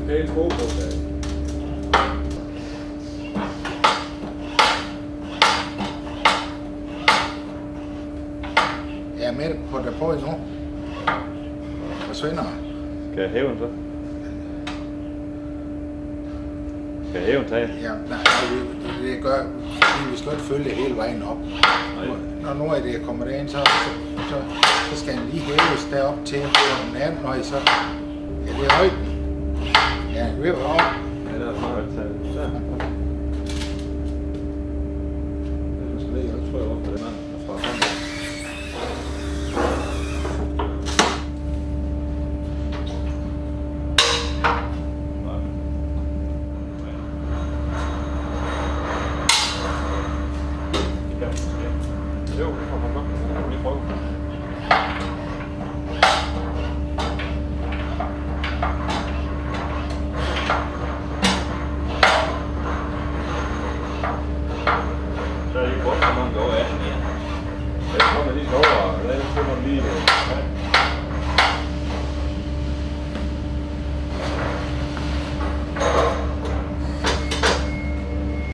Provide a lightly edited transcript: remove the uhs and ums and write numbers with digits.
pæne sko på der. Jeg er med på det på endnu. Forsvinder. Skal jeg hæve den så? Skal jeg hæve den, tage? Ja, nej, det gør, vi skal ikke følge det hele vejen op. Når nu er det kommer derind, så skal den lige hæves derop til, hvor den er, når I så... Ja, det er højden. Ja, vi er jo op. Ja, det er smart. Så. Jeg skal lige også prøve op på det mand. Jo, det kommer godt. Jeg kan lige prøve. Så er det ikke godt, at man går af den her. Jeg kommer lige over, og lad os få lige...